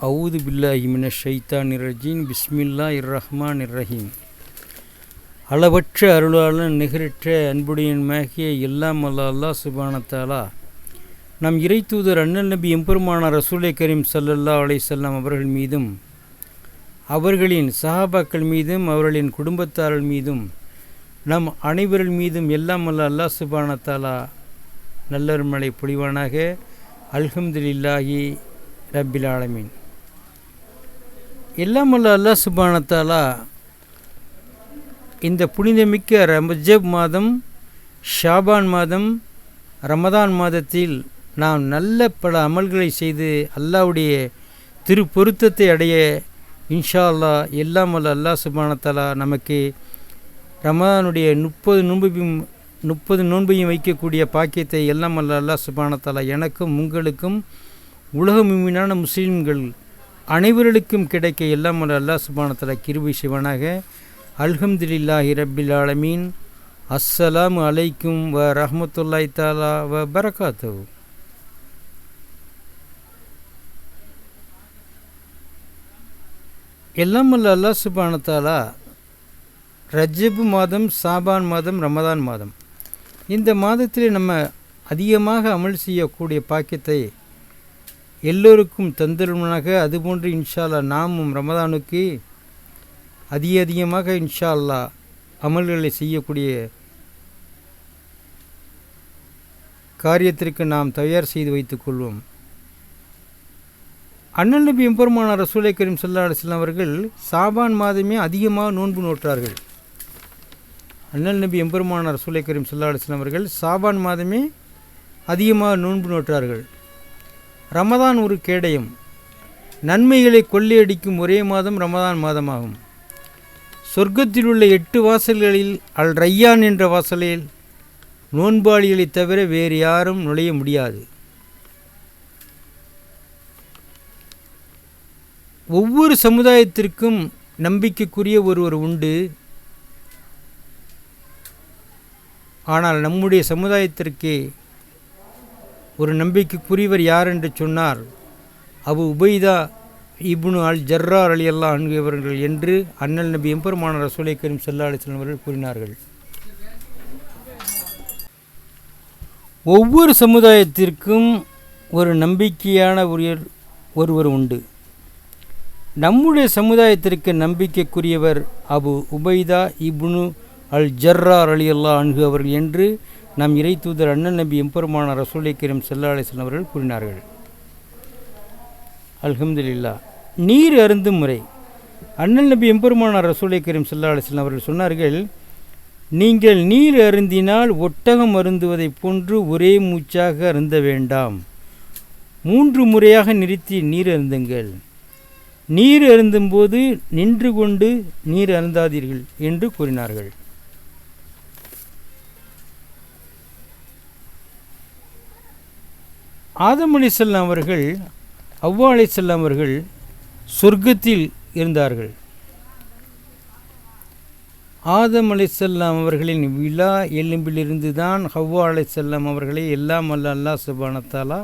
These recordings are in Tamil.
அவுது பில்லாஹி மினஷ் ஷைத்தானிர் ரஜீம். பிஸ்மில்லாஹிர் ரஹ்மானிர் ரஹீம். அளவற்ற அருளாளன் நிகரற்ற அன்புடையன்மாகிய எல்லாம் அல்ல அல்லாஹ் சுப்ஹானஹு வ தஆலா நம் இறை தூதர் அண்ணல் நபி எம்பெருமானார் ரசூலே கரீம் ஸல்லல்லாஹு அலைஹி வஸல்லம் அவர்கள் மீதும் அவர்களின் சஹாபாக்கள் மீதும் அவர்களின் குடும்பத்தார்கள் மீதும் நம் அனைவர்கள் மீதும் எல்லாம் அல்ல அல்லாஹ் சுப்ஹானஹு வ தஆலா நல்லருமழை பொழிவானாக. அல்ஹம்துலில்லாஹி ரப்பில் ஆலமீன். எல்லாம் அல்ல அல்லாஹ் சுப்ஹானஹு வ தஆலா இந்த புனிதமிக்க ரஜப் மாதம், ஷாபான் மாதம், ரமதான் மாதத்தில் நாம் நல்ல பல அமல்களை செய்து அல்லாஹ்வுடைய திருப்பொருத்தத்தை அடைய இன்ஷா அல்லாஹ் எல்லாம் அல்ல அல்லாஹ் சுப்ஹானஹு வ தஆலா நமக்கு ரமதானுடைய 30 நோன்பையும் வைக்கக்கூடிய பாக்கியத்தை எல்லாம் அல்ல அல்லாஹ் சுப்ஹானஹு வ தஆலா எனக்கும் உங்களுக்கும் உலக முஃமினான முஸ்லீம்கள் அனைவர்களுக்கும் கிடைக்க எல்லாம் அல்ல அல்லாஹ் சுப்ஹானஹு வ தஆலா கிருபை செய்வானாக. அல்ஹம்துலில்லாஹி ரப்பில் ஆலமீன். அஸ்ஸலாமு அலைக்கும் வ ரஹ்மத்துல்லாஹி தஆலா வ பரகாத்துஹு. எல்லாம் அல்ல அல்லாஹ் சுப்ஹானஹு வ தஆலா ரஜப் மாதம், ஷாபான் மாதம், ரமதான் மாதம், இந்த மாதத்தில் நம்ம அதிகமாக அமல் செய்யக்கூடிய பாக்கியத்தை எல்லோருக்கும் தந்திருவனாக. அதுபோன்று இன்ஷா அல்லாஹ் நாமும் ரமதானுக்கு அதிகமாக இன்ஷா அல்லாஹ் அமல்களை செய்யக்கூடிய காரியத்திற்கு நாம் தயார் செய்து வைத்துக் கொள்வோம். அண்ணல் நபி எம்பெருமானார் ரசூலே கரீம் ஸல்லல்லாஹு அலைஹி வஸல்லம் அவர்கள் ஷாபான் மாதமே அதிகமாக நோன்பு நோற்றார்கள். அண்ணல் நபி எம்பெருமானார் ரசூலே கரீம் ஸல்லல்லாஹு அலைஹி வஸல்லம் அவர்கள் ஷாபான் மாதமே அதிகமாக நோன்பு நோற்றார்கள். ரமதான் ஒரு கேடயம். நன்மைகளை கொள்ளையடிக்கும் ஒரே மாதம் ரமதான் மாதமாகும். சொர்க்கத்தில் உள்ள 8 வாசல்களில் அல் ரய்யான் என்ற வாசலில் நோன்பாளிகளை தவிர வேறு யாரும் நுழைய முடியாது. ஒவ்வொரு சமுதாயத்திற்கும் நம்பிக்கைக்குரிய ஒருவர் உண்டு. ஆனால் நம்முடைய சமுதாயத்திற்கு ஒரு நம்பிக்கைக்குரியவர் யார் என்று சொன்னார், அபு உபைதா இப்னு அல் ஜர்ரார் ரலியல்லாஹு அன்ஹு அவர்கள் என்று அண்ணல் நபி எம்பெருமானார் ரசூலே கரீம் ஸல்லல்லாஹு அலைஹி வஸல்லம் அவர்கள் கூறினார்கள். ஒவ்வொரு சமுதாயத்திற்கும் ஒரு நம்பிக்கையான ஒருவர் உண்டு. நம்முடைய சமுதாயத்திற்கு நம்பிக்கைக்குரியவர் அபு உபைதா இப்னு அல் ஜர்ரார் ரலியல்லாஹு அன்ஹு அவர்கள் என்று நம் இறை தூதர் அண்ணல் நபி எம்பெருமானார் ரசூலே கரீம் ஸல்லல்லாஹு அலைஹி வஸல்லம் அவர்கள் கூறினார்கள். அல்ஹம்துலில்லாஹ். நீர் அருந்தும் முறை. அண்ணல் நபி எம்பெருமானார் ரசூலே கரீம் ஸல்லல்லாஹு அலைஹி வஸல்லம் அவர்கள் சொன்னார்கள், நீங்கள் நீர் அருந்தினால் ஒட்டகம் அருந்துவதைப் போன்று ஒரே மூச்சாக அருந்த வேண்டாம். 3 முறையாக நிறுத்தி நீர் அருந்துங்கள். நீர் அருந்தும்போது நின்று கொண்டு நீர் அருந்தாதீர்கள் என்று கூறினார்கள். ஆதம் அலைஹிஸ்ஸலாம் அவர்கள், ஹவ்வா அலைஹிஸ்ஸலாம் அவர்கள் சொர்க்கத்தில் இருந்தார்கள். ஆதம் அலைஹிஸ்ஸலாம் அவர்களின் விழா எலும்பிலிருந்து தான் ஹவ்வா அலைஹிஸ்ஸலாம் அவர்களை எல்லாம் அல்ல அல்லாஹ் சுப்ஹானஹு வ தஆலா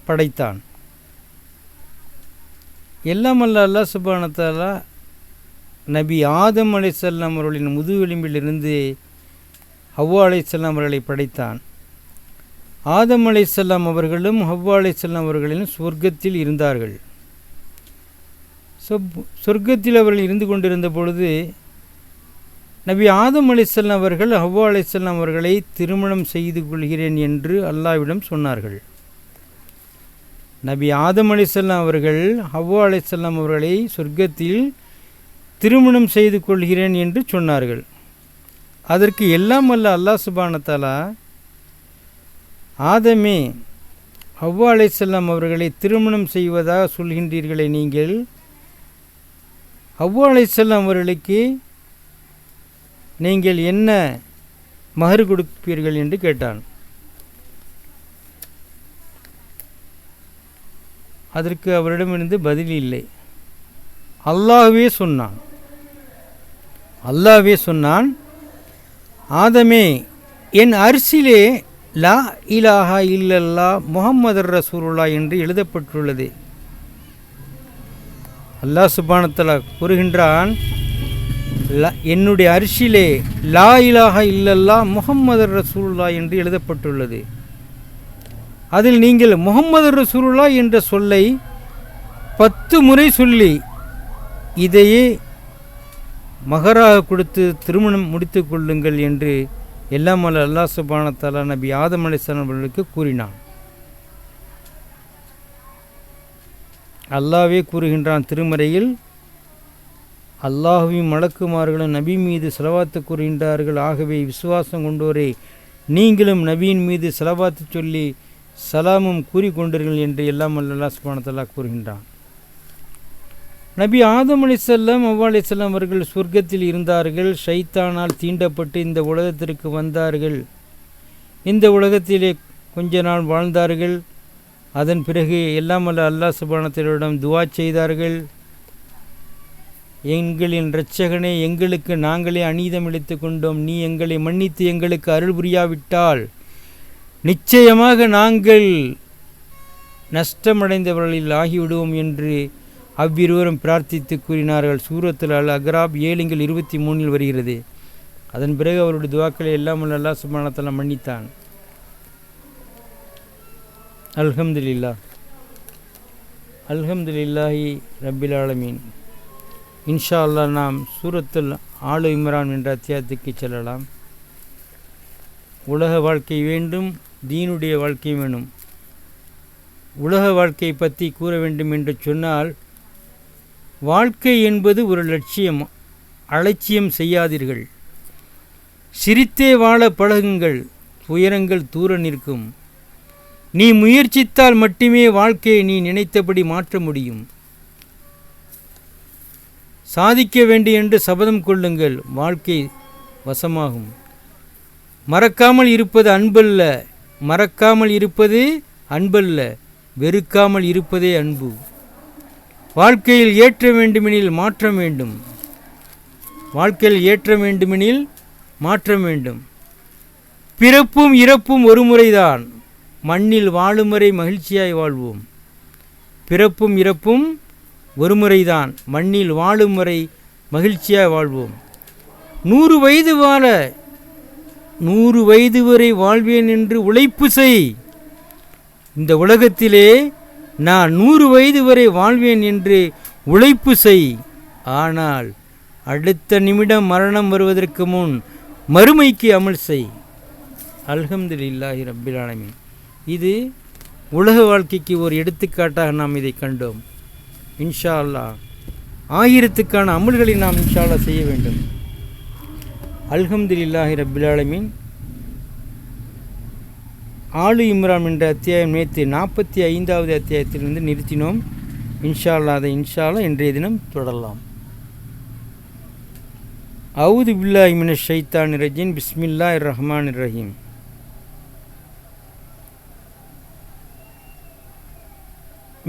படைத்தான். எல்லாம் அல்ல அல்லாஹ் சுப்ஹானஹு வ தஆலா நபி ஆதம் அலைஹிஸ்ஸலாம் அவர்களின் முதுகெலும்பிலிருந்து ஹவ்வா அலைஹிஸ்ஸலாம் அவர்களை படைத்தான். ஆதம் அலைஹிஸ்ஸலாம் அவர்களும் ஹவ்வா அலைஹிஸ்ஸலாம் அவர்களின் சொர்க்கத்தில் இருந்தார்கள். சொர்க்கத்தில் அவர்கள் இருந்து கொண்டிருந்த பொழுது நபி ஆதம் அலைஹிஸ்ஸலாம் அவர்கள் ஹவ்வா அலைஹிஸ்ஸலாம் அவர்களை திருமணம் செய்து கொள்கிறேன் என்று அல்லாஹ்விடம் சொன்னார்கள். நபி ஆதம் அலைஹிஸ்ஸலாம் அவர்கள் ஹவ்வா அலைஹிஸ்ஸலாம் அவர்களை சொர்க்கத்தில் திருமணம் செய்து கொள்கிறேன் என்று சொன்னார்கள். அதற்கு எல்லாம் அல்ல அல்லாஹ் சுப்ஹானஹு வ தஆலா, ஆதமே, ஹவ்வா அலைஹிஸ்ஸலாம் அவர்களை திருமணம் செய்வதாக சொல்கின்றீர்களே, நீங்கள் ஹவ்வா அலைஹிஸ்ஸலாம் அவர்களுக்கு நீங்கள் என்ன மஹர் கொடுப்பீர்கள் என்று கேட்டான். அதற்கு அவரிடமிருந்து பதில் இல்லை. அல்லாஹ்வே சொன்னான், ஆதமே, என் அரிசிலே லா இலாஹா இல்லல்லா முஹம்மது ரசூலுல்லாஹ் என்று எழுதப்பட்டுள்ளது. அல்லாஹ் சுப்ஹானஹு வ தஆலா கூறுகின்றான், என்னுடைய அரிசிலே லா இலாஹ இல்லல்லாஹ் முஹம்மது ரசூலுல்லாஹ் என்று எழுதப்பட்டுள்ளது. அதில் நீங்கள் முஹம்மது ரசூலுல்லாஹ் என்ற சொல்லை 10 முறை சொல்லி இதையே மகராக கொடுத்து திருமணம் முடித்து கொள்ளுங்கள் என்று எல்லாம் வல்ல அல்லாஹ் சுப்ஹானஹு வ தஆலா நபி ஆதம் அலைஹிஸ்ஸலாம் அவர்களுக்கு கூறினான். அல்லாஹ்வே கூறுகின்றான் திருமறையில், அல்லாஹ்வின் மலக்குமார்களும் நபி மீது ஸலவாத்து கூறுகின்றார்கள். ஆகவே விசுவாசம் கொண்டோரே, நீங்களும் நபியின் மீது ஸலவாத்து சொல்லி சலாமும் கூறிக்கொண்டீர்கள் என்று எல்லாம் வல்ல அல்லாஹ் சுப்ஹானஹு வ தஆலா கூறுகின்றான். நபி ஆதம் அலைஹிஸ்ஸலாம் அவ்வா அலைஹிஸ்ஸலாம் அவர்கள் சொர்க்கத்தில் இருந்தார்கள். ஷைத்தானால் தீண்டப்பட்டு இந்த உலகத்திற்கு வந்தார்கள். இந்த உலகத்திலே கொஞ்ச நாள் வாழ்ந்தார்கள். அதன் பிறகு எல்லாம் வல்ல அல்லாஹ் சுப்ஹானஹு வ தஆலாவிடம் துஆ செய்தார்கள். எங்களின் இரட்சகனே, எங்களுக்கு நாங்களே அநீதம் இழைத்து கொண்டோம். நீ எங்களை மன்னித்து எங்களுக்கு அருள் புரியாவிட்டால் நிச்சயமாக நாங்கள் நஷ்டமடைந்தவர்களில் ஆகிவிடுவோம் என்று அவ்விருவரும் பிரார்த்தித்து கூறினார்கள். சூரத்துல் அல் அக்ராப் 7:23 வருகிறது. அதன் பிறகு அவருடைய துவாக்களை எல்லாம் அல்லாஹ் சுப்ஹானஹு வ தஆலா மன்னித்தான். அல்ஹம்துலில்லாஹ், அல்ஹம்துலில்லாஹி ரப்பில் ஆலமீன். இன்ஷா அல்லாஹ் நாம் சூரத்துல் ஆலு இம்ரான் என்ற அத்தியாயத்துக்கு செல்லலாம். உலக வாழ்க்கை வேண்டும், தீனுடைய வாழ்க்கை வேணும். உலக வாழ்க்கையை பற்றி கூற வேண்டும் என்று சொன்னால், வாழ்க்கை என்பது ஒரு லட்சியம். அலட்சியம் செய்யாதீர்கள். சிரித்தே வாழ பழகுங்கள், துயரங்கள் தூர நிற்கும். நீ முயற்சித்தால் மட்டுமே வாழ்க்கையை நீ நினைத்தபடி மாற்ற முடியும். சாதிக்க வேண்டும் என்று சபதம் கொள்ளுங்கள், வாழ்க்கை வசமாகும். மறக்காமல் இருப்பது அன்பல்ல, மறக்காமல் இருப்பது அன்பல்ல, வெறுக்காமல் இருப்பதே அன்பு. வாழ்க்கையில் ஏற்ற வேண்டுமெனில் மாற்றம் வேண்டும். வாழ்க்கையில் ஏற்ற வேண்டுமெனில் மாற்றம் வேண்டும். பிறப்பும் இறப்பும் ஒரு முறைதான். மண்ணில் வாழும் வரை மகிழ்ச்சியாய் வாழ்வோம். பிறப்பும் இறப்பும் ஒரு முறைதான். மண்ணில் வாழும் வரை மகிழ்ச்சியாய் வாழ்வோம். 100 வயது வாழ 100 வயது வரை வாழ்வேன் என்று உழைப்பு செய். இந்த உலகத்திலே நான் 100 வயது வரை வாழ்வேன் என்று உழைப்பு செய். ஆனால் அடுத்த நிமிடம் மரணம் வருவதற்கு முன் மறுமைக்கு அமல் செய். அல்ஹம்துலில்லாஹி ரப்பில் ஆலமீன். இது உலக வாழ்க்கைக்கு ஒரு எடுத்துக்காட்டாக நாம் இதை கண்டோம். இன்ஷா அல்லாஹ் ஆயிரத்துக்கான அமல்களை நாம் இன்ஷா அல்லாஹ் செய்ய வேண்டும். அல்ஹம்துலில்லாஹி ரப்பில் ஆலமீன். ஆலு இம்ரான் என்ற அத்தியாயம் நேற்று 45வது அத்தியாயத்திலிருந்து நிறுத்தினோம். இன்ஷா அல்லாஹ் அதை இன்ஷா அல்லாஹ் இன்றைய தினம் தொடரலாம். அவுது பில்லாஹி மினஷ் ஷைத்தானிர் ரஜீம். பிஸ்மில்லாஹிர் ரஹ்மானிர் ரஹீம்.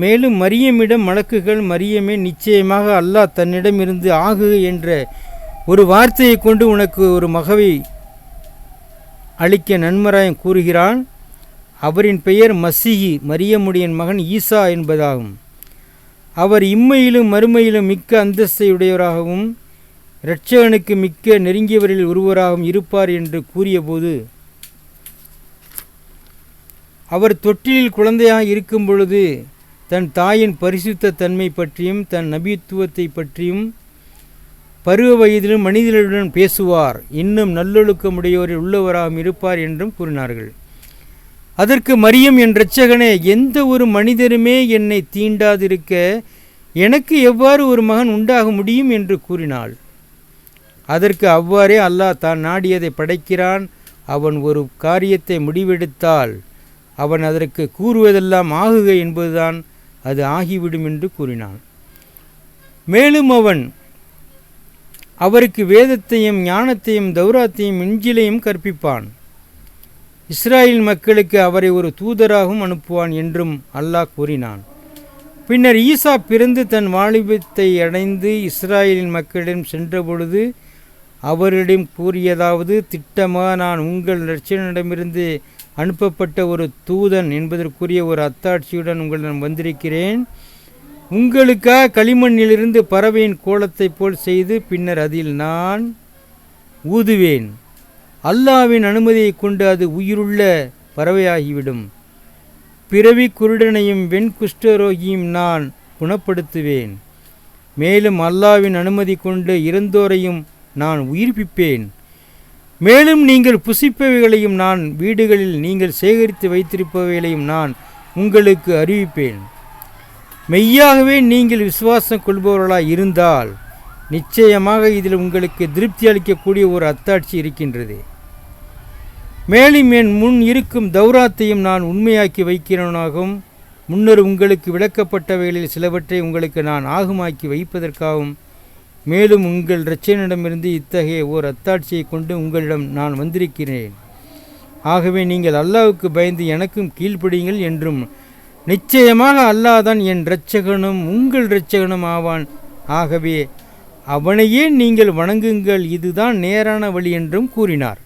மேலும் மரியமிடம் மலக்குகள், மரியமே, நிச்சயமாக அல்லாஹ் தன்னிடமிருந்து ஆகு என்ற ஒரு வார்த்தையை கொண்டு உனக்கு ஒரு மகவை அளிக்க நன்மராயம் கூறுகிறான். அவரின் பெயர் மசீஹி, மரியமுடைய மகன் ஈசா என்பதாகும். அவர் இம்மையிலும் மறுமையிலும் மிக்க அந்தஸ்தையுடையவராகவும் இரட்சகனுக்கு மிக்க நெருங்கியவரில் ஒருவராகவும் இருப்பார் என்று கூறியபோது, அவர் தொட்டிலில் குழந்தையாக இருக்கும் பொழுது தன் தாயின் பரிசுத்த தன்மை பற்றியும் தன் நபித்துவத்தை பற்றியும் பருவ வயதிலும் மனிதர்களுடன் பேசுவார், இன்னும் நல்லொழுக்கமுடையோரில் உள்ளவராகவும் இருப்பார் என்றும் கூறினார்கள். அதற்கு மரியம், என் இரட்சகனே, எந்த ஒரு மனிதருமே என்னை தீண்டாதிருக்க எனக்கு எவ்வாறு ஒரு மகன் உண்டாக முடியும் என்று கூறினாள். அதற்கு அவ்வாறே அல்லாஹ் தான் நாடியதை படைக்கிறான். அவன் ஒரு காரியத்தை முடிவெடுத்தால் அவன் அதற்கு கூறுவதெல்லாம் ஆகுக என்பதுதான், அது ஆகிவிடும் என்று கூறினான். மேலும் அவன் அவருக்கு வேதத்தையும் ஞானத்தையும் தௌராத்தையும் இஞ்சிலையும் கற்பிப்பான். இஸ்ராயேல் மக்களுக்கு அவரை ஒரு தூதராகவும் அனுப்புவான் என்றும் அல்லாஹ் கூறினான். பின்னர் ஈசா பிறந்து தன் வாலிபத்தை அடைந்து இஸ்ராயேலின் மக்களிடம் சென்றபொழுது அவரிடம் கூறியதாவது, திட்டமாக நான் உங்கள் இரட்சகனிடமிருந்து அனுப்பப்பட்ட ஒரு தூதன் என்பதற்குரிய ஒரு அத்தாட்சியுடன் உங்களிடம் வந்திருக்கிறேன். உங்களுக்காக களிமண்ணிலிருந்து பறவையின் கோலத்தைப் போல் செய்து பின்னர் அதில் நான் ஊதுவேன். அல்லாஹ்வின் அனுமதியை கொண்டு அது உயிருள்ள பறவையாகிவிடும். பிறவி குருடனையும் வெண்குஷ்டரோகியும் நான் குணப்படுத்துவேன். மேலும் அல்லாஹ்வின் அனுமதி கொண்டு இறந்தோரையும் நான் உயிர்ப்பிப்பேன். மேலும் நீங்கள் புசிப்பவைகளையும் நான் வீடுகளில் நீங்கள் சேகரித்து வைத்திருப்பவைகளையும் நான் உங்களுக்கு அறிவிப்பேன். மெய்யாகவே நீங்கள் விசுவாசம் கொள்பவர்களாய் இருந்தால் நிச்சயமாக இதில் உங்களுக்கு திருப்தி அளிக்கக்கூடிய ஒரு அத்தாட்சி இருக்கின்றது. மேலும் என் முன் இருக்கும் தௌராத்தையும் நான் உண்மையாக்கி வைக்கிறவனாகவும் முன்னர் உங்களுக்கு விளக்கப்பட்டவைகளில் சிலவற்றை உங்களுக்கு நான் ஆகுமாக்கி வைப்பதற்காகவும் மேலும் உங்கள் இரட்சகனிடமிருந்து இத்தகைய ஓர் அத்தாட்சியை கொண்டு உங்களிடம் நான் வந்திருக்கிறேன். ஆகவே நீங்கள் அல்லாஹ்வுக்கு பயந்து எனக்கும் கீழ்ப்படியுங்கள் என்றும் நிச்சயமாக அல்லாஹ் தான் என் இரட்சகனும் உங்கள் இரட்சகனும் ஆவான். ஆகவே அவனையே நீங்கள் வணங்குங்கள், இதுதான் நேரான வழி என்றும் கூறினார்.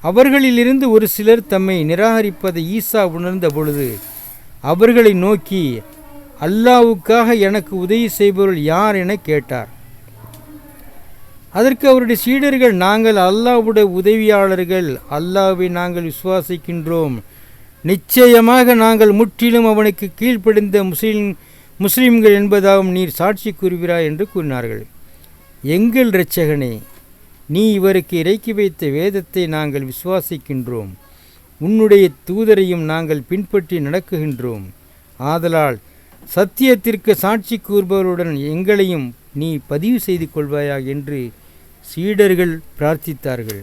அவர்களிலிருந்து ஒரு சிலர் தம்மை நிராகரிப்பதை ஈசா உணர்ந்த பொழுது அவர்களை நோக்கி, அல்லாஹ்வுக்காக எனக்கு உதவி செய்பவர்கள் யார் என கேட்டார். அதற்கு அவருடைய சீடர்கள், நாங்கள் அல்லாஹ்வுடைய உதவியாளர்கள், அல்லாஹ்வை நாங்கள் விசுவாசிக்கின்றோம், நிச்சயமாக நாங்கள் முற்றிலும் அவனுக்கு கீழ்ப்படிந்த முஸ்லிம்கள் என்பதாகவும் நீர் சாட்சி கூறுகிறாய் என்று கூறினார்கள். எங்கள் இரட்சகனே, நீ இவருக்கு இறக்கி வைத்த வேதத்தை நாங்கள் விசுவாசிக்கின்றோம், உன்னுடைய தூதரையும் நாங்கள் பின்பற்றி நடக்குகின்றோம். ஆதலால் சத்தியத்திற்கு சாட்சி கூறுபவருடன் எங்களையும் நீ பதிவு செய்து கொள்வாயாக என்று சீடர்கள் பிரார்த்தித்தார்கள்.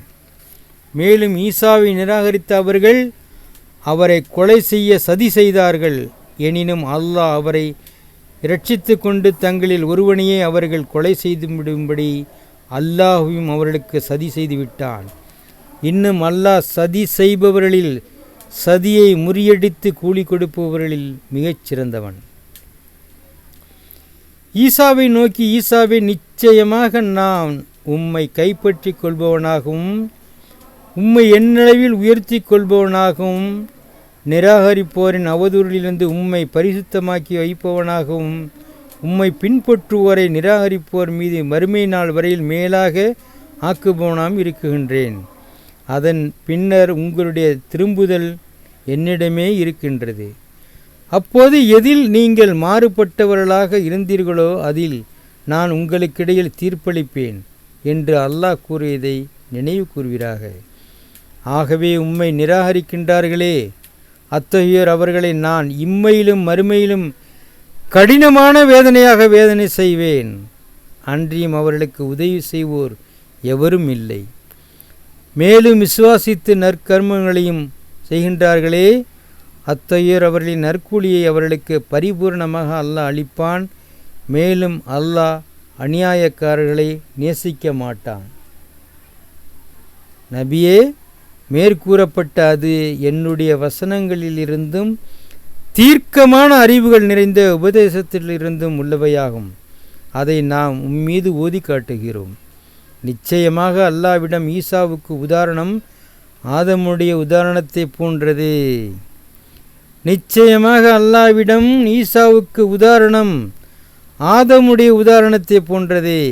மேலும் ஈசாவை நிராகரித்த அவர்கள் அவரை கொலை செய்ய சதி செய்தார்கள். எனினும் அல்லாஹ் அவரை இரட்சித்து கொண்டு தங்களில் ஒருவனையே அவர்கள் கொலை செய்து விடும்படி அல்லாஹுவும் அவர்களுக்கு சதி செய்து விட்டான். இன்னும் அல்லாஹ் சதி செய்பவர்களில் சதியை முறியடித்து கூலி கொடுப்பவர்களில் மிகச் சிறந்தவன். ஈசாவை நோக்கி, ஈசாவை, நிச்சயமாக நான் உம்மை கைப்பற்றி கொள்பவனாகவும் உம்மை என்னளவில் உயர்த்தி கொள்பவனாகவும் நிராகரிப்போரின் அவதூறிலிருந்து உம்மை பரிசுத்தமாக்கி வைப்பவனாகவும் உம்மை பின்பற்றுவோரை நிராகரிப்போர் மீது மறுமை நாள் வரையில் மேலாக ஆக்குபவனாம் இருக்குகின்றேன். அதன் பின்னர் உங்களுடைய திரும்புதல் என்னிடமே இருக்கின்றது. அப்போது எதில் நீங்கள் மாறுபட்டவர்களாக இருந்தீர்களோ அதில் நான் உங்களுக்கிடையில் தீர்ப்பளிப்பேன் என்று அல்லாஹ் கூறியதை நினைவு கூறுவீராக. ஆகவே உம்மை நிராகரிக்கின்றார்களே, அத்தகையோர் அவர்களை நான் இம்மையிலும் மறுமையிலும் கடினமான வேதனையாக வேதனை செய்வேன். அன்றியும் அவர்களுக்கு உதவி செய்வோர் எவரும் இல்லை. மேலும் விசுவாசித்து நற்கர்மங்களையும் செய்கின்றார்களே, அத்தகையோர் அவர்களின் நற்கூலியை அவர்களுக்கு பரிபூர்ணமாக அல்லாஹ் அளிப்பான். மேலும் அல்லாஹ் அநியாயக்காரர்களை நேசிக்க மாட்டான். நபியே, மேற்கூறப்பட்ட அது என்னுடைய வசனங்களிலிருந்தும் தீர்க்கமான அறிவுகள் நிறைந்த உபதேசத்திலிருந்தும் உள்ளவையாகும். அதை நாம் உம்மீது ஓதி காட்டுகிறோம். நிச்சயமாக அல்லாஹ்விடம் ஈசாவுக்கு உதாரணம் ஆதமுடைய உதாரணத்தை போன்றது. நிச்சயமாக அல்லாஹ்விடம் ஈசாவுக்கு உதாரணம் ஆதமுடைய உதாரணத்தை போன்றதே.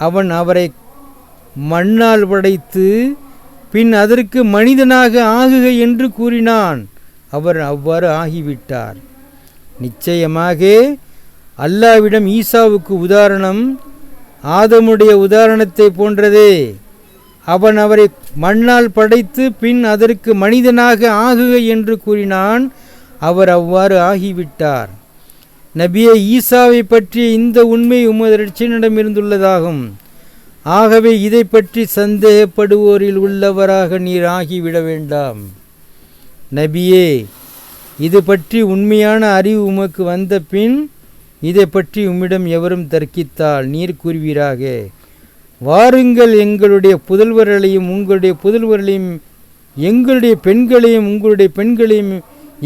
அவன் அவரை மண்ணால் படைத்து பின் அதற்கு மனிதனாக ஆகுக என்று கூறினான். அவர் அவ்வாறு ஆகிவிட்டார். நிச்சயமாக அல்லாஹ்விடம் ஈசாவுக்கு உதாரணம் ஆதமுடைய உதாரணத்தை போன்றதே. அவன் அவரை மண்ணால் படைத்து பின் அதற்கு மனிதனாக ஆகுக என்று கூறினான். அவர் அவ்வாறு ஆகிவிட்டார். நபியே, ஈசாவை பற்றிய இந்த உண்மை உமது இரட்சகனிடமிருந்துள்ளதாகும். ஆகவே இதை பற்றி சந்தேகப்படுவோரில் உள்ளவராக நீர் ஆகிவிட வேண்டாம். நபியே, இது பற்றி உண்மையான அறிவு உமக்கு வந்த பின் இதை பற்றி உம்மிடம் எவரும் தர்க்கித்தால் நீர் கூறுவீராக, வாருங்கள், எங்களுடைய புதல்வர்களையும் உங்களுடைய புதல்வர்களையும் எங்களுடைய பெண்களையும் உங்களுடைய பெண்களையும்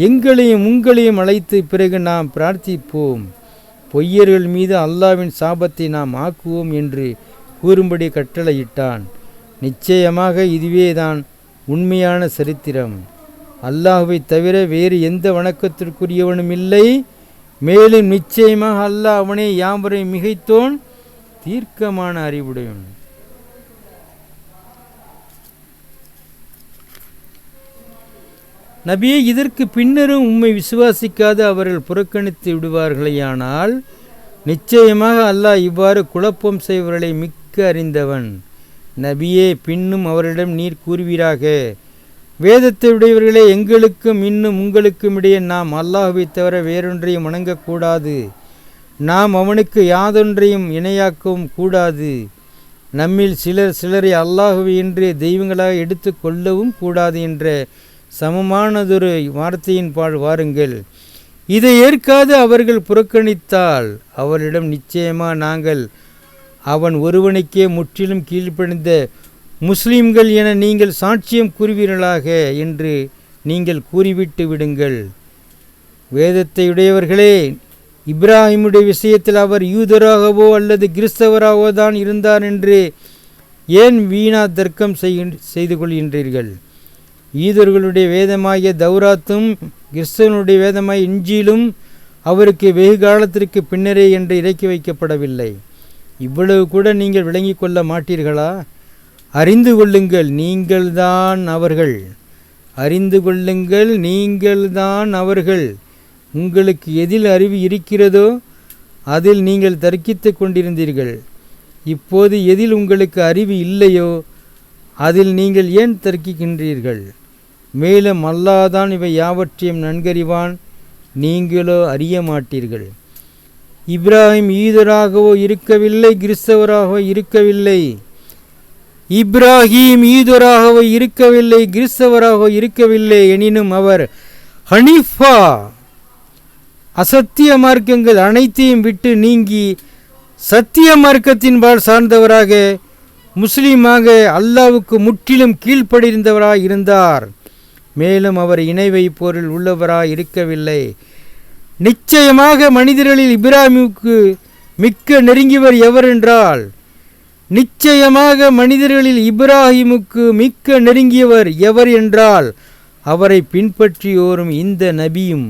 எங்களையும் உங்களையும் அழைத்து பிறகு நாம் பிரார்த்திப்போம். பொய்யர்கள் மீது அல்லாஹ்வின் சாபத்தை நாம் ஆக்குவோம் என்று கூறும்படி கட்டளையிட்டான். நிச்சயமாக இதுவேதான் உண்மையான சரித்திரம். அல்லாஹ்வை தவிர வேறு எந்த வணக்கத்திற்குரியவனும் இல்லை. மேலும் நிச்சயமாக அல்லாஹ் அவனே யாவரை மிகைத்தோன், தீர்க்கமான அறிவுடையவன். நபியே, இதற்கு பின்னரும் உம்மை விசுவாசிக்காது அவர்கள் புறக்கணித்து விடுவார்களேயானால் நிச்சயமாக அல்லாஹ் இவ்வாறு குழப்பம் செய்வர்களை மிக்க அறிந்தவன். நபியே, பின்னும் அவரிடம் நீர் கூறுவீராக, வேதத்தை உடையவர்களே, எங்களுக்கும் இன்னும் உங்களுக்கும் இடையே நாம் அல்லாஹ்வை தவிர வேறொன்றையும் வணங்கக்கூடாது, நாம் அவனுக்கு யாதொன்றையும் இணையாக்கவும் கூடாது, நம்மில் சிலரை அல்லாஹ்வை என்று தெய்வங்களாக எடுத்து கொள்ளவும் கூடாது என்ற சமமானதொரு வார்த்தையின் பால் வாருங்கள். இதை ஏற்காது அவர்கள் புறக்கணித்தால் அவரிடம் நிச்சயமாக நாங்கள் அவன் ஒருவனுக்கே முற்றிலும் கீழ்ப்படிந்த முஸ்லிம்கள் என நீங்கள் சாட்சியம் கூறுவீர்களாக என்று நீங்கள் கூறிவிட்டு விடுங்கள். வேதத்தை உடையவர்களே, இப்ராஹிமுடைய விஷயத்தில் அவர் யூதராகவோ அல்லது கிறிஸ்தவராகவோ தான் இருந்தார் என்று ஏன் வீணா தர்க்கம் செய்து கொள்கின்றீர்கள்? யூதர்களுடைய வேதமாகிய தௌராத்தும் கிறிஸ்தவனுடைய வேதமாகிய இஞ்சிலும் அவருக்கு வெகு காலத்திற்கு பின்னரே என்று இறக்கி வைக்கப்படவில்லை. இவ்வளவு கூட நீங்கள் விளங்கி கொள்ள மாட்டீர்களா? அறிந்து கொள்ளுங்கள், நீங்கள்தான் அவர்கள். அறிந்து கொள்ளுங்கள், நீங்கள்தான் அவர்கள். உங்களுக்கு எதில் அறிவு இருக்கிறதோ அதில் நீங்கள் தர்க்கித்து கொண்டிருந்தீர்கள். இப்போது எதில் உங்களுக்கு அறிவு இல்லையோ அதில் நீங்கள் ஏன் தர்க்கிக்கின்றீர்கள்? மேலும் அல்லாஹ்தான் இவை யாவற்றையும் நன்கறிவான், நீங்களோ அறிய மாட்டீர்கள். இப்ராஹிம் யூதராகவோ இருக்கவில்லை, கிறிஸ்தவராகவோ இருக்கவில்லை. இப்ராஹிம் யூதராகவோ இருக்கவில்லை, கிறிஸ்தவராகவோ இருக்கவில்லை. எனினும் அவர் ஹனீஃபா, அசத்திய மார்க்கங்கள் அனைத்தையும் விட்டு நீங்கி சத்திய மார்க்கத்தின்பால் சார்ந்தவராக, முஸ்லீமாக, அல்லாஹ்வுக்கு முற்றிலும் கீழ்ப்படிந்தவராக இருந்தார். மேலும் அவர் இணை வைப்போரில் உள்ளவராக இருக்கவில்லை. நிச்சயமாக மனிதர்களில் இப்ராஹிமுக்கு மிக்க நெருங்கியவர் எவர் என்றால், நிச்சயமாக மனிதர்களில் இப்ராஹிமுக்கு மிக்க நெருங்கியவர் எவர் என்றால் அவரை பின்பற்றியோரும் இந்த நபியும்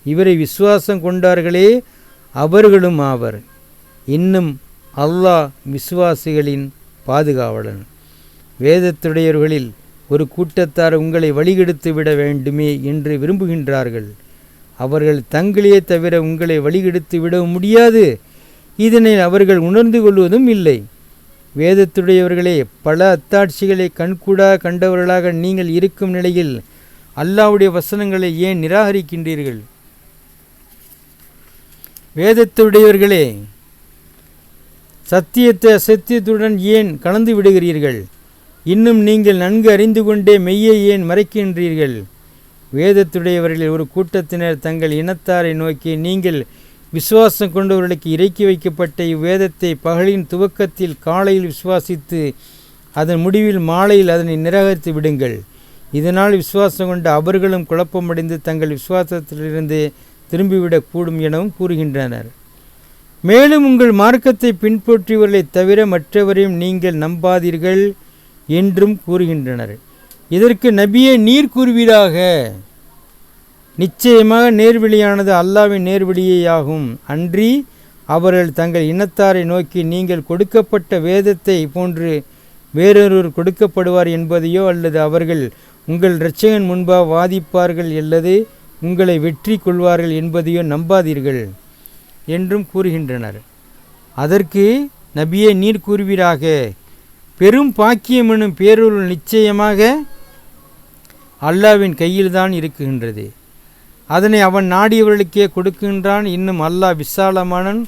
இவரை விசுவாசம் கொண்டார்களே அவர்களும் ஆவர். இன்னும் அல்லாஹ் விசுவாசிகளின் பாதுகாவலன். வேதத்துடையவர்களில் ஒரு கூட்டத்தார் உங்களை வழிகெடுத்து விட வேண்டுமே என்று விரும்புகின்றார்கள். அவர்கள் தங்களையே தவிர உங்களை வழிகெடுத்து விட முடியாது. இதனை அவர்கள் உணர்ந்து கொள்வதும் இல்லை. வேதத்துடையவர்களே, பல அத்தாட்சிகளை கண்கூடா கண்டவர்களாக நீங்கள் இருக்கும் நிலையில் அல்லாஹ்வுடைய வசனங்களை ஏன் நிராகரிக்கின்றீர்கள்? வேதத்துடையவர்களே, சத்தியத்தை அசத்தியத்துடன் ஏன் கலந்து விடுகிறீர்கள்? இன்னும் நீங்கள் நன்கு அறிந்து கொண்டே மெய்யை ஏன் மறைக்கின்றீர்கள்? வேதத்துடையவர்களில் ஒரு கூட்டத்தினர் தங்கள் இனத்தாரை நோக்கி, நீங்கள் விசுவாசம் கொண்டவர்களுக்கு இறக்கி வைக்கப்பட்ட இவ்வேதத்தை பகலின் துவக்கத்தில் காலையில் விசுவாசித்து அதன் முடிவில் மாலையில் அதனை நிராகரித்து விடுங்கள். இதனால் விசுவாசம் கொண்ட அவர்களும் குழப்பமடைந்து தங்கள் விசுவாசத்திலிருந்து திரும்பிவிடக்கூடும் எனவும் கூறுகின்றனர். மேலும் உங்கள் மார்க்கத்தை பின்பற்றியவர்களை தவிர மற்றவரையும் நீங்கள் நம்பாதீர்கள் என்றும் கூறுகின்றனர். இதற்கு நபியே நீர் கூறுவீராக, நிச்சயமாக நேர்வழியானது அல்லாஹ்வின் நேர்வழியேயாகும். அன்றி அவர்கள் தங்கள் இனத்தாரை நோக்கி, நீங்கள் கொடுக்கப்பட்ட வேதத்தை போன்று வேறொருவர் கொடுக்கப்படுவார் என்பதையோ அல்லது அவர்கள் உங்கள் இரட்சகன் முன்பாக வாதிப்பார்கள் அல்லது உங்களை வெற்றி கொள்வார்கள் என்பதையோ நம்பாதீர்கள் என்றும் கூறுகின்றனர். அதற்கு நபியே நீர் கூறுவீராக, பெரும் பாக்கியம் எனும் பேரொருள் நிச்சயமாக அல்லாஹ்வின் கையில்தான் இருக்குகின்றது. அதனை அவன் நாடியவர்களுக்கே கொடுக்கின்றான். இன்னும் அல்லாஹ் விசாலமானன்,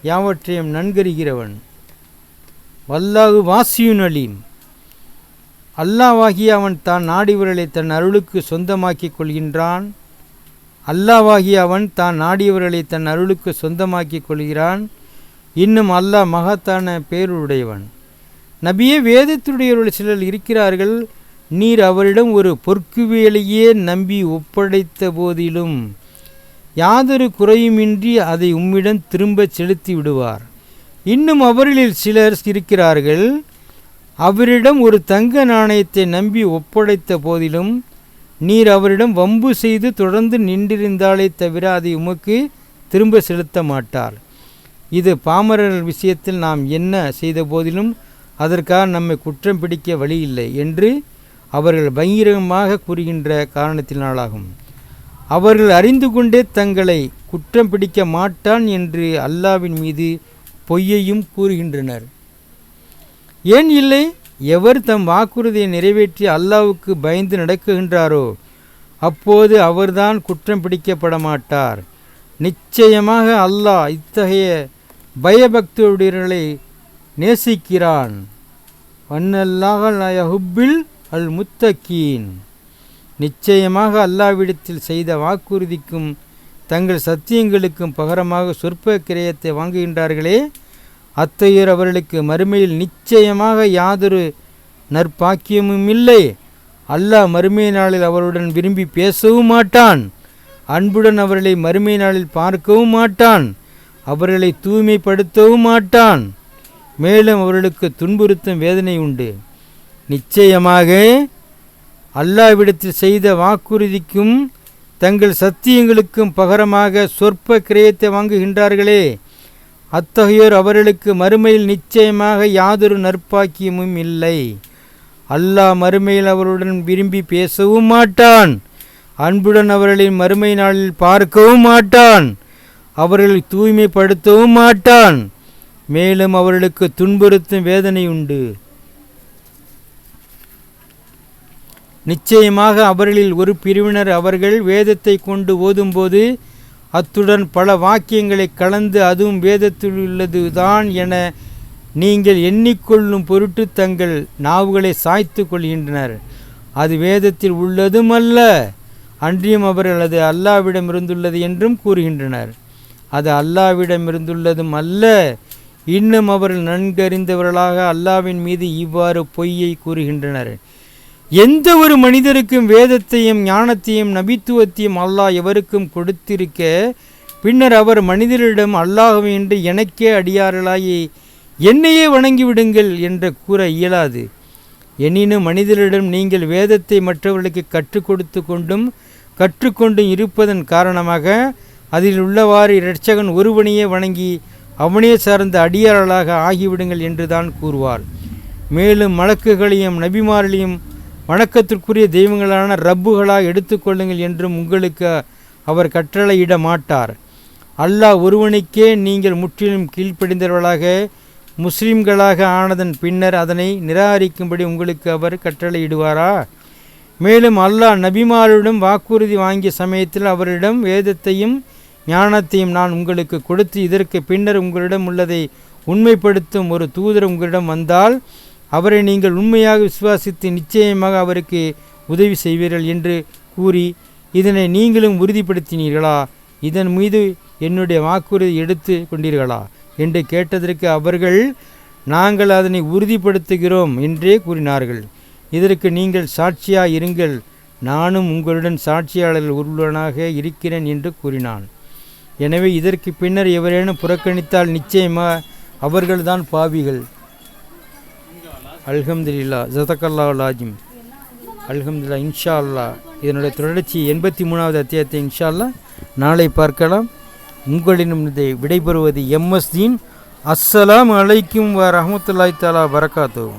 யாவற்றையும் நன்கறிகிறவன். வல்லாஹு வாசியுன் அலீம். அல்லாஹ்வாகிய அவன் தான் நாடியவர்களை தன் அருளுக்கு சொந்தமாக்கி கொள்கின்றான். அல்லாஹ்வாகிய அவன் தான் நாடியவர்களை தன் அருளுக்கு சொந்தமாக்கி கொள்கிறான். இன்னும் அல்லாஹ் மகத்தான பேருடையவன். நபியே, வேதத்துடையவர்கள் சிலர் இருக்கிறார்கள், நீர் அவரிடம் ஒரு பொற்குவியலையே நம்பி ஒப்படைத்த போதிலும் யாதொரு குறையுமின்றி அதை உம்மிடம் திரும்ப செலுத்தி விடுவார். இன்னும் அவர்களில் சிலர் இருக்கிறார்கள், அவரிடம் ஒரு தங்க நாணயத்தை நம்பி ஒப்படைத்த போதிலும் நீர் அவரிடம் வம்பு செய்து தொடர்ந்து நின்றிருந்தாலே தவிர அதை உமக்கு திரும்ப செலுத்த மாட்டார். இது பாமரர்கள் விஷயத்தில் நாம் என்ன செய்த போதிலும் அதற்காக நம்மை குற்றம் பிடிக்க வழியில்லை என்று அவர்கள் பகிரங்கமாக கூறுகின்ற காரணத்தினாலாகும். அவர்கள் அறிந்து கொண்டே தங்களை குற்றம் பிடிக்க மாட்டான் என்று அல்லாஹ்வின் மீது பொய்யையும் கூறுகின்றனர். ஏன் இல்லை? எவர் தம் வாக்குறுதியை நிறைவேற்றி அல்லாஹ்வுக்கு பயந்து நடக்குகின்றாரோ அப்போது அவர்தான் குற்றம் பிடிக்கப்பட மாட்டார். நிச்சயமாக அல்லாஹ் இத்தகைய பயபக்தியுடையவர்களை நேசிக்கிறான். வன்னல்லாஹுப்பில் அல் முத்தகீன். நிச்சயமாக அல்லாஹ்விடத்தில் செய்த வாக்குறுதிக்கும் தங்கள் சத்தியங்களுக்கும் பகரமாக சொற்ப கிரயத்தை வாங்குகின்றார்களே, அத்தகையோர் அவர்களுக்கு மறுமையில் நிச்சயமாக யாதொரு நற்பாக்கியமும் இல்லை. அல்லாஹ் மறுமை நாளில் அவருடன் விரும்பி பேசவும் மாட்டான். அன்புடன் அவர்களை மறுமை நாளில் பார்க்கவும் மாட்டான். அவர்களை தூய்மைப்படுத்தவும் மாட்டான். மேலும் அவர்களுக்கு துன்புறுத்தும் வேதனை உண்டு. நிச்சயமாக அல்லாஹ்விடத்தில் செய்த வாக்குறுதிக்கும் தங்கள் சத்தியங்களுக்கும் பகரமாக சொற்ப கிரயத்தை வாங்குகின்றார்களே, அத்தகையோர் அவர்களுக்கு மறுமையில் நிச்சயமாக யாதொரு நற்பாக்கியமும் இல்லை. அல்லாஹ் மறுமையில் அவருடன் விரும்பி பேசவும் மாட்டான். அன்புடன் அவர்களை மறுமை நாளில் பார்க்கவும் மாட்டான். அவர்களை தூய்மைப்படுத்தவும் மாட்டான். மேலும் அவர்களுக்கு துன்புறுத்தும் வேதனை உண்டு. நிச்சயமாக அவர்களில் ஒரு பிரிவினர் அவர்கள் வேதத்தை கொண்டு ஓதும்போது அத்துடன் பல வாக்கியங்களை கலந்து அதுவும் வேதத்தில் உள்ளது தான் என நீங்கள் எண்ணிக்கொள்ளும் பொருட்டு தங்கள் நாவுகளை சாய்த்து கொள்கின்றனர். அது வேதத்தில் உள்ளதும் அல்ல, அன்றியும் அவர்கள் அது அல்லாஹ்விடமிருந்துள்ளது என்றும் கூறுகின்றனர். அது அல்லாஹ்விடமிருந்துள்ளதும் அல்ல. இன்னும் அவர்கள் நன்கறிந்தவர்களாக அல்லாஹ்வின் மீது இவ்வாறு பொய்யை கூறுகின்றனர். எந்த ஒரு மனிதருக்கும் வேதத்தையும் ஞானத்தையும் நபித்துவத்தையும் அல்லாஹ் எவருக்கும் கொடுத்திருக்க பின்னர் அவர் மனிதரிடம் அல்லாஹ்வை என்று எனக்கே அடியார்களாகி என்னையே வணங்கிவிடுங்கள் என்று கூற இயலாது. எனினும் மனிதரிடம் நீங்கள் வேதத்தை மற்றவர்களுக்கு கற்றுக்கொண்டும் இருப்பதன் காரணமாக அதில் உள்ளவாறு இரட்சகன் ஒருவனையே வணங்கி அவனே சார்ந்த அடியார்களாக ஆகிவிடுங்கள் என்று தான் கூறுவார். மேலும் மலக்குகளையும் நபிமார்களையும் வணக்கத்திற்குரிய தெய்வங்களான ரப்புகளாக எடுத்துக்கொள்ளுங்கள் என்றும் உங்களுக்கு அவர் கட்டளையிட மாட்டார். அல்லாஹ் ஒருவனுக்கே நீங்கள் முற்றிலும் கீழ்ப்படிந்தவர்களாக முஸ்லிம்களாக ஆனதன் பின்னர் அதனை நிராகரிக்கும்படி உங்களுக்கு அவர் கட்டளையிடுவாரா? மேலும் அல்லாஹ் நபிமாரிடம் வாக்குறுதி வாங்கிய சமயத்தில் அவரிடம் வேதத்தையும் ஞானத்தையும் நான் உங்களுக்கு கொடுத்து இதற்கு பின்னர் உங்களிடம் உள்ளதை உண்மைப்படுத்தும் ஒரு தூதர் உங்களிடம் வந்தால் அவரை நீங்கள் உண்மையாக விசுவாசித்து நிச்சயமாக அவருக்கு உதவி செய்வீர்கள் என்று கூறி இதனை நீங்களும் உறுதிப்படுத்தினீர்களா? இதன் மீது என்னுடைய வாக்குறுதி எடுத்து கொண்டீர்களா என்று கேட்டதற்கு அவர்கள் நாங்கள் அதனை உறுதிப்படுத்துகிறோம் என்றே கூறினார்கள். இதற்கு நீங்கள் சாட்சியாக இருங்கள், நானும் உங்களுடன் சாட்சியாளர்கள் ஒருவனாக இருக்கிறேன் என்று கூறினான். எனவே இதற்கு பின்னர் எவரேனும் புறக்கணித்தால் நிச்சயமாக அவர்கள்தான் பாவிகள். அல்ஹம்துலில்லாஹ். ஜஸக்கல்லாஹுல் ஆஜிம். அல்ஹம்துலில்லாஹ். இன்ஷா அல்லாஹ் இதனுடைய தொடர்ச்சி 83வது அத்தியாயத்தை இன்ஷா அல்லாஹ் நாளை பார்க்கலாம். உங்களிடம் விடைபெறுவது MS தீன். அஸ்ஸலாமு அலைக்கும் வ ரஹ்மத்துல்லாஹி தஆலா பரகாத்துஹு.